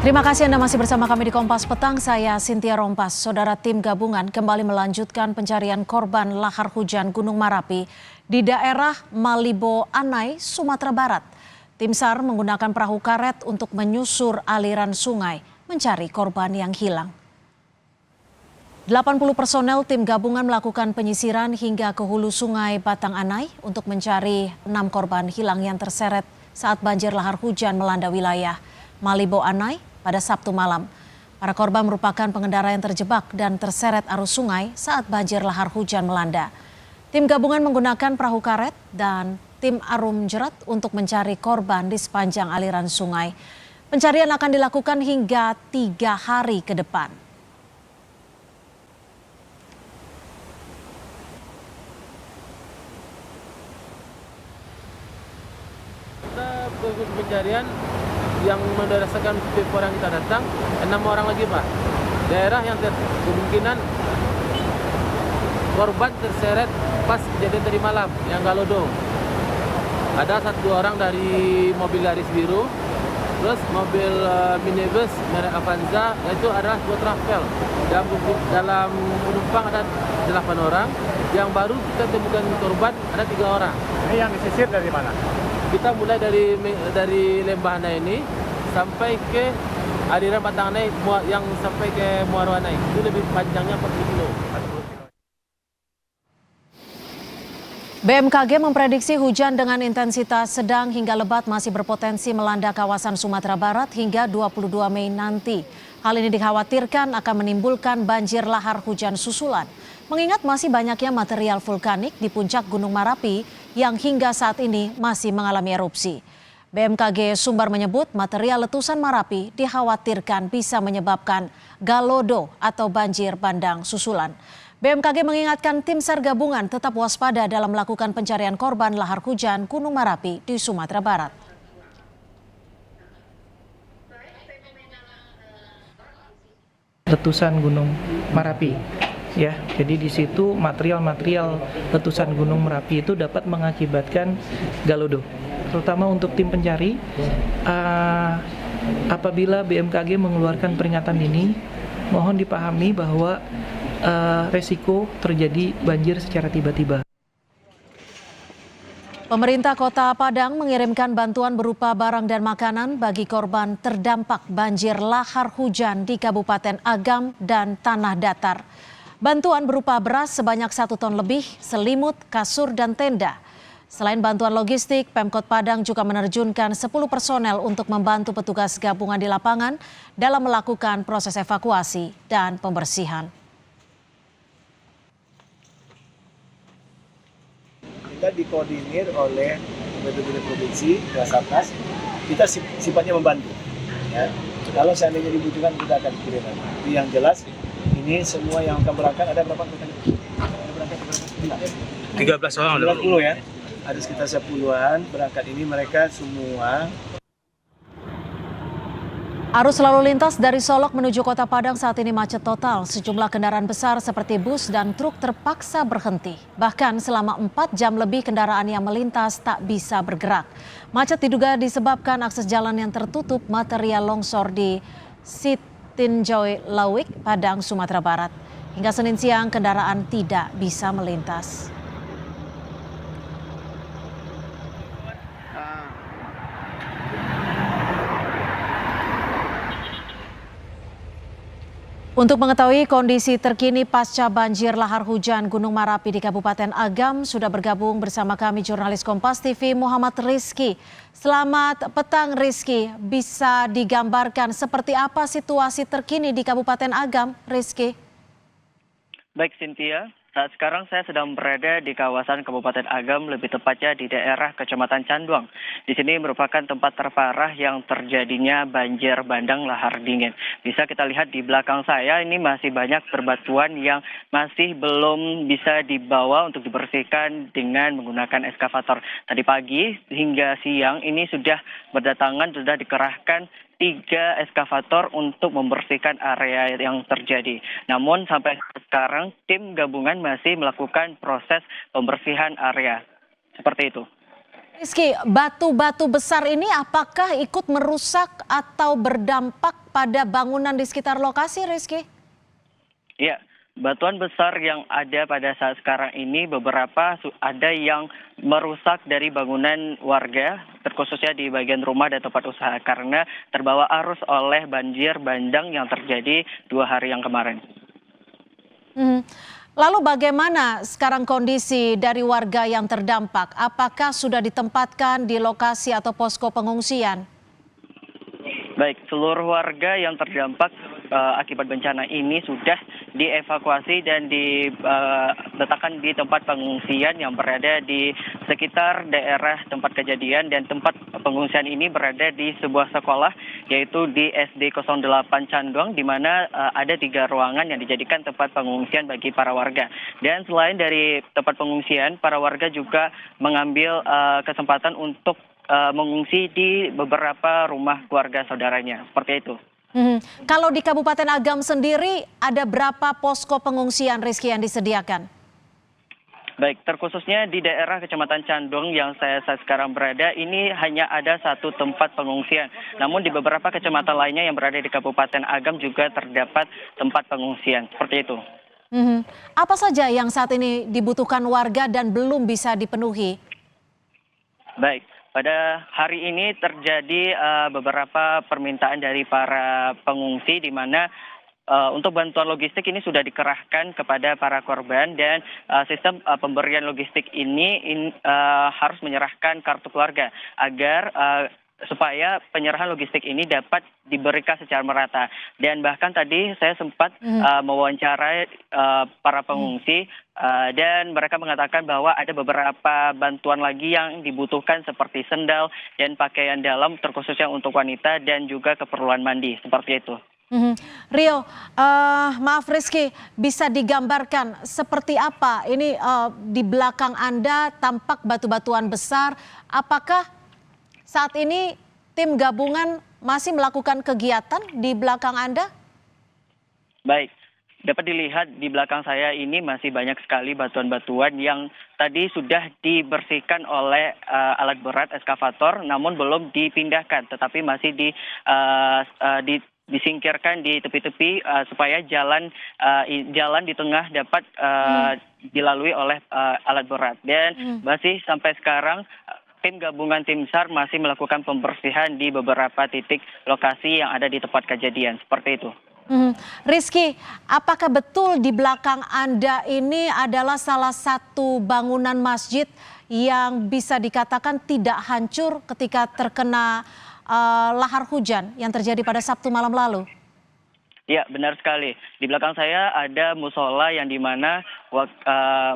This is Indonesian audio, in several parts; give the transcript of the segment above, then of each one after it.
Terima kasih Anda masih bersama kami di Kompas Petang, saya Cynthia Rompas. Saudara, tim gabungan kembali melanjutkan pencarian korban lahar hujan Gunung Merapi di daerah Malibo Anai, Sumatera Barat. Tim SAR menggunakan perahu karet untuk menyusur aliran sungai mencari korban yang hilang. 80 personel tim gabungan melakukan penyisiran hingga ke hulu sungai Batang Anai untuk mencari 6 korban hilang yang terseret saat banjir lahar hujan melanda wilayah Malibo Anai pada Sabtu malam. Para korban merupakan pengendara yang terjebak dan terseret arus sungai saat banjir lahar hujan melanda. Tim gabungan menggunakan perahu karet dan tim arum jerat untuk mencari korban di sepanjang aliran sungai. Pencarian akan dilakukan hingga 3 hari ke depan. Kita fokus pencarian yang berdasarkan people yang kita datang 6 orang lagi, Pak. Daerah yang kemungkinan korban terseret pas kejadian tadi malam yang Galodo. Ada 1-2 orang dari mobil garis biru, terus mobil minibus merek Avanza, itu adalah 2 travel. Dalam penumpang ada 8 orang, yang baru kita temukan korban ada 3 orang. Ini yang disisir dari mana? Kita mulai dari Lembah Anai ini sampai ke aliran Batang Anai yang sampai ke Muaro Anai. Itu lebih panjangnya 40 kilo. BMKG memprediksi hujan dengan intensitas sedang hingga lebat masih berpotensi melanda kawasan Sumatera Barat hingga 22 Mei nanti. Hal ini dikhawatirkan akan menimbulkan banjir lahar hujan susulan. Mengingat masih banyaknya material vulkanik di puncak Gunung Merapi yang hingga saat ini masih mengalami erupsi. BMKG Sumbar menyebut material letusan Marapi dikhawatirkan bisa menyebabkan galodo atau banjir bandang susulan. BMKG mengingatkan tim SAR gabungan tetap waspada dalam melakukan pencarian korban lahar hujan Gunung Merapi di Sumatera Barat. Letusan Gunung Merapi. Ya, jadi di situ material letusan Gunung Merapi itu dapat mengakibatkan galodo, terutama untuk tim pencari. Apabila BMKG mengeluarkan peringatan ini, mohon dipahami bahwa resiko terjadi banjir secara tiba-tiba. Pemerintah Kota Padang mengirimkan bantuan berupa barang dan makanan bagi korban terdampak banjir lahar hujan di Kabupaten Agam dan Tanah Datar. Bantuan berupa beras sebanyak 1 ton lebih, selimut, kasur, dan tenda. Selain bantuan logistik, Pemkot Padang juga menerjunkan 10 personel untuk membantu petugas gabungan di lapangan dalam melakukan proses evakuasi dan pembersihan. Kita dikoordinir oleh BPBD Provinsi, Basarnas, kita sifatnya membantu. Ya. Kalau seandainya dibutuhkan kita akan kirim. Tapi yang jelas ini semua yang akan berangkat ada berapa totalnya? Ada berangkat berapa? 13 orang. 20 ya. Ada sekitar 10-an berangkat ini mereka semua. Arus lalu lintas dari Solok menuju Kota Padang saat ini macet total. Sejumlah kendaraan besar seperti bus dan truk terpaksa berhenti. Bahkan selama 4 jam lebih kendaraan yang melintas tak bisa bergerak. Macet diduga disebabkan akses jalan yang tertutup material longsor di Sitinjoi Lawik, Padang, Sumatera Barat. Hingga Senin siang kendaraan tidak bisa melintas. Untuk mengetahui kondisi terkini pasca banjir lahar hujan Gunung Merapi di Kabupaten Agam, sudah bergabung bersama kami jurnalis Kompas TV Muhammad Rizky. Selamat petang Rizky, bisa digambarkan seperti apa situasi terkini di Kabupaten Agam, Rizky? Baik Cynthia, saat sekarang saya sedang berada di kawasan Kabupaten Agam, lebih tepatnya di daerah Kecamatan Canduang. Di sini merupakan tempat terparah yang terjadinya banjir bandang lahar dingin. Bisa kita lihat di belakang saya ini masih banyak berbatuan yang masih belum bisa dibawa untuk dibersihkan dengan menggunakan eskavator. Tadi pagi hingga siang ini sudah dikerahkan 3 eskavator untuk membersihkan area yang terjadi. Namun sampai sekarang tim gabungan masih melakukan proses pembersihan area. Seperti itu. Rizky, batu-batu besar ini apakah ikut merusak atau berdampak pada bangunan di sekitar lokasi, Rizky? Ya, batuan besar yang ada pada saat sekarang ini beberapa ada yang merusak dari bangunan warga, terkhususnya di bagian rumah dan tempat usaha karena terbawa arus oleh banjir bandang yang terjadi 2 hari yang kemarin. Lalu bagaimana sekarang kondisi dari warga yang terdampak? Apakah sudah ditempatkan di lokasi atau posko pengungsian? Baik, seluruh warga yang terdampak akibat bencana ini sudah dievakuasi dan diletakkan di tempat pengungsian yang berada di sekitar daerah tempat kejadian, dan tempat pengungsian ini berada di sebuah sekolah yaitu di SD 08 Canduang, di mana ada 3 ruangan yang dijadikan tempat pengungsian bagi para warga. Dan selain dari tempat pengungsian, para warga juga mengambil kesempatan untuk mengungsi di beberapa rumah keluarga saudaranya, seperti itu. Kalau di Kabupaten Agam sendiri ada berapa posko pengungsian, Rizky, yang disediakan? Baik, terkhususnya di daerah Kecamatan Canduang yang saya sekarang berada, ini hanya ada 1 tempat pengungsian. Namun di beberapa kecamatan lainnya yang berada di Kabupaten Agam juga terdapat tempat pengungsian, seperti itu. Apa saja yang saat ini dibutuhkan warga dan belum bisa dipenuhi? Baik. Pada hari ini terjadi beberapa permintaan dari para pengungsi, di mana untuk bantuan logistik ini sudah dikerahkan kepada para korban, dan sistem pemberian logistik ini harus menyerahkan kartu keluarga agar supaya penyerahan logistik ini dapat diberikan secara merata. Dan bahkan tadi saya sempat mewawancarai para pengungsi, dan mereka mengatakan bahwa ada beberapa bantuan lagi yang dibutuhkan seperti sendal dan pakaian dalam, terkhususnya untuk wanita, dan juga keperluan mandi, seperti itu. Rio, maaf Rizky, bisa digambarkan seperti apa ini di belakang Anda tampak batu-batuan besar, apakah saat ini tim gabungan masih melakukan kegiatan di belakang Anda? Baik, dapat dilihat di belakang saya ini masih banyak sekali batuan-batuan yang tadi sudah dibersihkan oleh alat berat eskavator, namun belum dipindahkan, tetapi masih disingkirkan di tepi-tepi supaya jalan di tengah dapat dilalui oleh alat berat. Dan masih sampai sekarang tim gabungan tim SAR masih melakukan pembersihan di beberapa titik lokasi yang ada di tempat kejadian, seperti itu. Rizky, apakah betul di belakang Anda ini adalah salah satu bangunan masjid yang bisa dikatakan tidak hancur ketika terkena lahar hujan yang terjadi pada Sabtu malam lalu? Ya, benar sekali. Di belakang saya ada musola yang dimana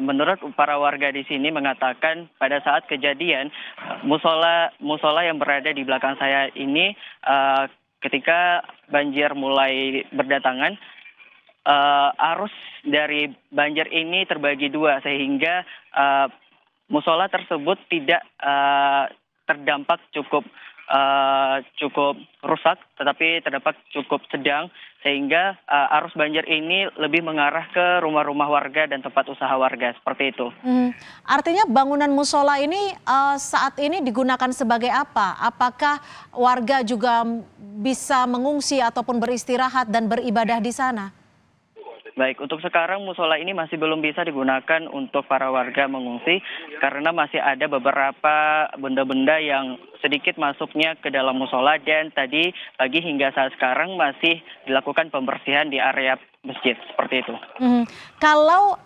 menurut para warga di sini mengatakan pada saat kejadian musola yang berada di belakang saya ini ketika banjir mulai berdatangan, arus dari banjir ini terbagi 2 sehingga musola tersebut tidak terdampak cukup rusak, tetapi terdapat cukup sedang, sehingga arus banjir ini lebih mengarah ke rumah-rumah warga dan tempat usaha warga, seperti itu. Artinya bangunan musola ini saat ini digunakan sebagai apa? Apakah warga juga bisa mengungsi ataupun beristirahat dan beribadah di sana? Baik, untuk sekarang musola ini masih belum bisa digunakan untuk para warga mengungsi karena masih ada beberapa benda-benda yang sedikit masuknya ke dalam musola, dan tadi pagi hingga saat sekarang masih dilakukan pembersihan di area masjid, seperti itu. Kalau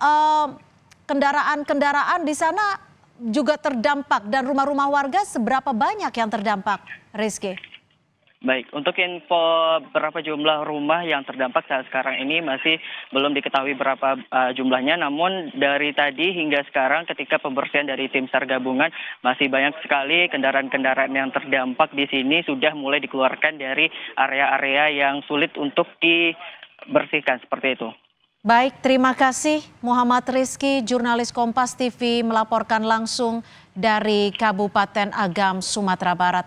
kendaraan-kendaraan di sana juga terdampak dan rumah-rumah warga seberapa banyak yang terdampak, Rizky? Baik, untuk info berapa jumlah rumah yang terdampak saat sekarang ini masih belum diketahui berapa jumlahnya. Namun dari tadi hingga sekarang ketika pembersihan dari tim SAR gabungan masih banyak sekali kendaraan-kendaraan yang terdampak di sini sudah mulai dikeluarkan dari area-area yang sulit untuk dibersihkan, seperti itu. Baik, terima kasih Muhammad Rizky, jurnalis Kompas TV melaporkan langsung dari Kabupaten Agam, Sumatera Barat.